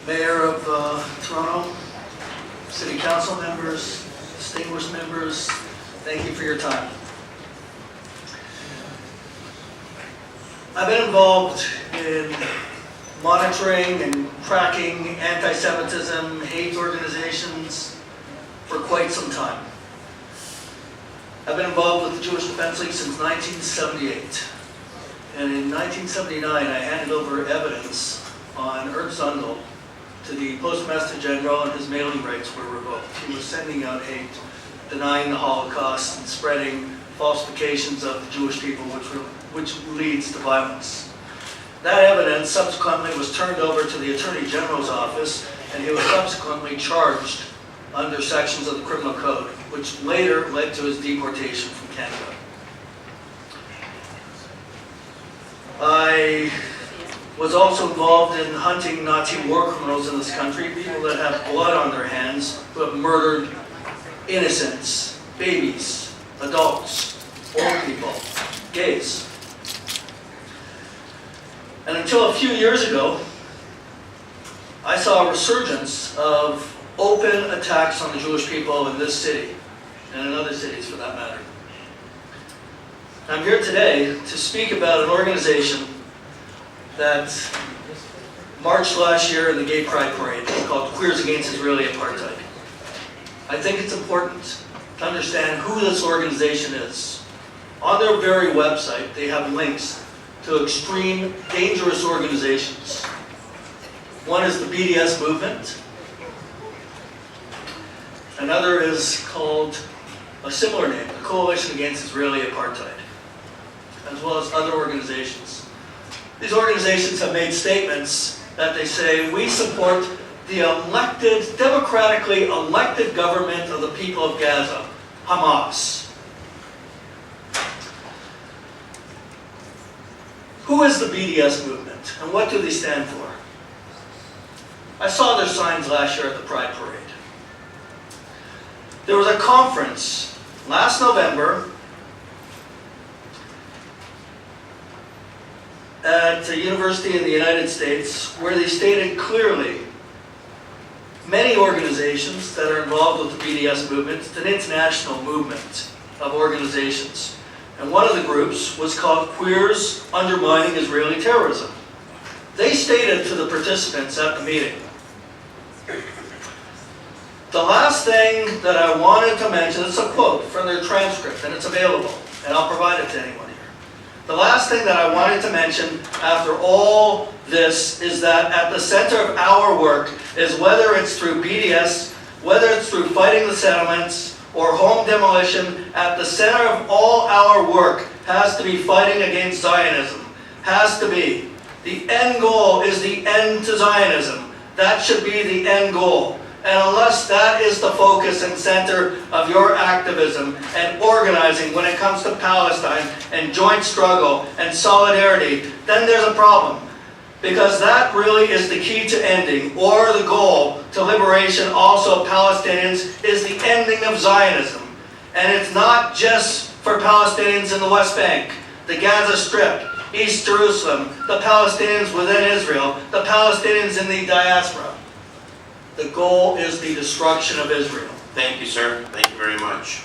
Mayor of Toronto, City Council members, distinguished members, thank you for your time. I've been involved in monitoring and tracking anti-Semitism, hate organizations for quite some time. I've been involved with the Jewish Defense League since 1978. And in 1979, I handed over evidence on Herb Zundel to the Postmaster General, and his mailing rights were revoked. He was sending out hate, denying the Holocaust, and spreading falsifications of the Jewish people, which leads to violence. That evidence subsequently was turned over to the Attorney General's office, and he was subsequently charged under sections of the Criminal Code, which later led to his deportation from Canada. I was also involved in hunting Nazi war criminals in this country, people that have blood on their hands, who have murdered innocents, babies, adults, old people, gays. And until a few years ago, I saw a resurgence of open attacks on the Jewish people in this city, and in other cities for that matter. I'm here today to speak about an organization that marched last year in the Gay Pride Parade called Queers Against Israeli Apartheid. I think it's important to understand who this organization is. On their very website, they have links to extreme, dangerous organizations. One is the BDS movement. Another is called a similar name, the Coalition Against Israeli Apartheid, as well as other organizations. These organizations have made statements that they say, we support the elected, democratically elected government of the people of Gaza, Hamas. Who is the BDS movement, and what do they stand for? I saw their signs last year at the Pride Parade. There was a conference last November at a university in the United States where they stated clearly many organizations that are involved with the BDS movement. It's an international movement of organizations. And one of the groups was called Queers Undermining Israeli Terrorism. They stated to the participants at the meeting, the last thing that I wanted to mention, it's a quote from their transcript, and it's available, and I'll provide it to anyone here. The last thing that I wanted to mention after all this is that at the center of our work is whether it's through BDS, whether it's through fighting the settlements, or home demolition, at the center of all our work has to be fighting against Zionism. Has to be. The end goal is the end to Zionism. That should be the end goal. And unless that is the focus and center of your activism and organizing when it comes to Palestine and joint struggle and solidarity, then there's a problem. Because that really is the key to ending, or the goal to liberation also of Palestinians, is the ending of Zionism. And it's not just for Palestinians in the West Bank, the Gaza Strip, East Jerusalem, the Palestinians within Israel, the Palestinians in the diaspora. The goal is the destruction of Israel. Thank you, sir. Thank you very much.